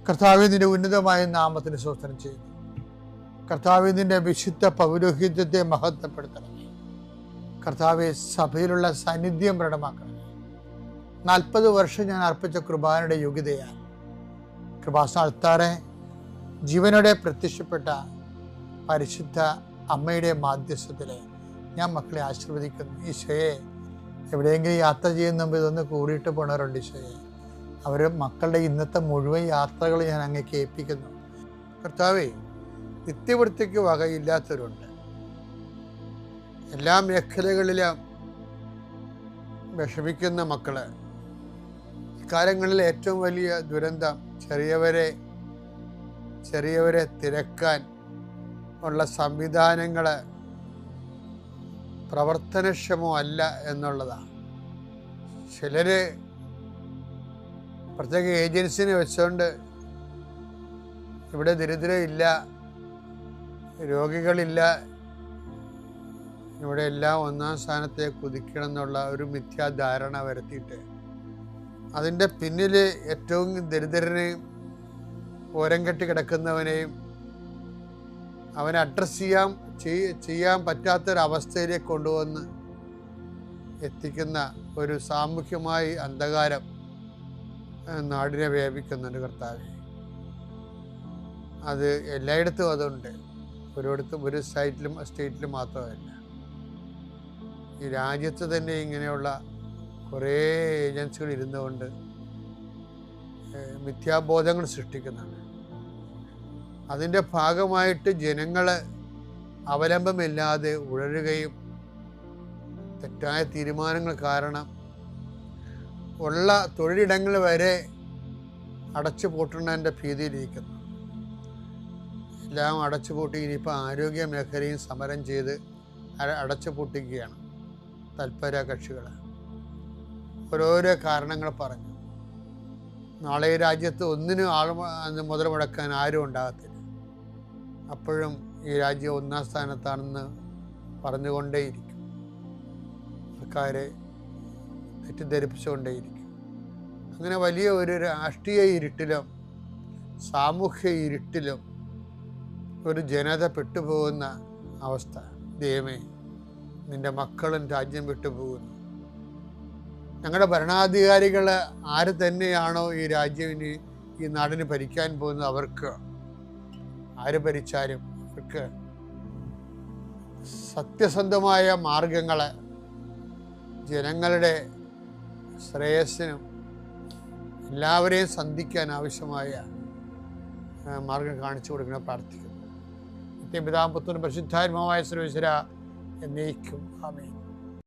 കർത്താവേ, നിന്റെ ഉന്നതമായ നാമത്തിന് സ്തോത്രം ചെയ്യുന്നു. കർത്താവേ, നിന്റെ വിശുദ്ധ പൗരോഹിത്യത്തെ മഹത്വപ്പെടുത്തണമേ. കർത്താവെ, സഭയിലുള്ള സാന്നിധ്യം പ്രകടമാക്കണമേ. 40 വർഷം ഞാൻ അർപ്പിച്ച കൃപാനയുടെ യോഗ്യതയാൽ കൃപാസ്ഥാനത്താറെ ജീവനോടെ പ്രത്യക്ഷപ്പെട്ട പരിശുദ്ധ അമ്മയുടെ മാധ്യസ്ഥത്തിലെ ഞാൻ മക്കളെ ആശീർവദിക്കുന്നു. ഈശോയെ, എവിടെയെങ്കിലും യാത്ര ചെയ്യുന്ന മുമ്പ് ഇതൊന്ന് കൂടിയിട്ട് പോണവരുണ്ട്. ഈശോയെ, അവർ മക്കളുടെ ഇന്നത്തെ മുഴുവൻ യാത്രകൾ ഞാൻ അങ്ങേക്ക് ഏൽപ്പിക്കുന്നു. കർത്താവേ, നിത്യവൃത്തിക്ക് വകയില്ലാത്തവരുണ്ട്. എല്ലാ മേഖലകളിലും വിഷമിക്കുന്ന മക്കള്. ഇക്കാലങ്ങളിൽ ഏറ്റവും വലിയ ദുരന്തം ചെറിയവരെ തിരക്കാൻ ഉള്ള സംവിധാനങ്ങൾ പ്രവർത്തനക്ഷമമല്ല എന്നുള്ളതാണ്. ചിലര് പ്രത്യേക ഏജൻസിനെ വെച്ചുകൊണ്ട് ഇവിടെ ദരിദ്രരില്ല, രോഗികളില്ല, ഇവിടെ എല്ലാം ഒന്നാം സ്ഥാനത്തെ കുതിക്കണം എന്നുള്ള ഒരു മിഥ്യാധാരണ വരുത്തിയിട്ട് അതിൻ്റെ പിന്നിൽ ഏറ്റവും ദരിദ്രനെയും ഓരം കെട്ടി കിടക്കുന്നവനെയും അവനെ അഡ്രസ്സ് ചെയ്യാൻ പറ്റാത്തൊരവസ്ഥയിലേക്ക് കൊണ്ടുവന്ന് എത്തിക്കുന്ന ഒരു സാമൂഹ്യമായി അന്ധകാരം നാടിനെ വ്യാപിക്കുന്നുണ്ട്. കർത്താവേ, അത് എല്ലായിടത്തും അതുണ്ട്. ഒരു സ്റ്റേറ്റിലും മാത്രമല്ല, ഈ രാജ്യത്ത് തന്നെ ഇങ്ങനെയുള്ള കുറേ ഏജൻസികൾ ഇരുന്നുകൊണ്ട് മിഥ്യാബോധങ്ങൾ സൃഷ്ടിക്കുന്നുണ്ട്. അതിൻ്റെ ഭാഗമായിട്ട് ജനങ്ങൾ അവലംബമില്ലാതെ ഉഴറുകയും തെറ്റായ തീരുമാനങ്ങൾ കാരണം ഉള്ള തൊഴിലിടങ്ങൾ വരെ അടച്ചു പൂട്ടുന്നതിൻ്റെ ഭീതിയിലിരിക്കുന്നു. എല്ലാം അടച്ചു പൂട്ടി ഇനിയിപ്പോൾ ആരോഗ്യ മേഖലയും സമരം ചെയ്ത് അടച്ചു പൂട്ടിക്കുകയാണ് തൽപര കക്ഷികൾ. ഓരോരോ കാരണങ്ങൾ പറഞ്ഞു. നാളെ ഈ രാജ്യത്ത് ഒന്നിനും മുതൽ മുടക്കാൻ ആരും ഉണ്ടാകത്തില്ല. അപ്പോഴും ഈ രാജ്യം ഒന്നാം സ്ഥാനത്താണെന്ന് പറഞ്ഞുകൊണ്ടേയിരിക്കും. സർക്കാരെ തെറ്റിദ്ധരിപ്പിച്ചുകൊണ്ടേയിരിക്കും. അങ്ങനെ വലിയ ഒരു രാഷ്ട്രീയ ഇരുട്ടിലും സാമൂഹ്യ ഇരുട്ടിലും ഒരു ജനത പെട്ടുപോകുന്ന അവസ്ഥ. ദൈവമേ, നിന്റെ മക്കളും രാജ്യം വിട്ടുപോകുന്നു. ഞങ്ങളുടെ ഭരണാധികാരികൾ ആര് തന്നെയാണോ ഈ രാജ്യം ഈ നാടിന് ഭരിക്കാൻ പോകുന്നത്, അവർക്ക് ആര് ഭരിച്ചാലും അവർക്ക് സത്യസന്ധമായ മാർഗങ്ങൾ ജനങ്ങളുടെ ശ്രേയസ്സിനും എല്ലാവരെയും സന്ധിക്കാൻ ആവശ്യമായ മാർഗം കാണിച്ചു കൊടുക്കണം പ്രാർത്ഥിക്കുന്നു. നിത്യപിതാവും പുത്രനും പരിശുദ്ധാത്മാവുമായ സർവ്വേശ്വരാ എന്നേക്കും ആമേൻ.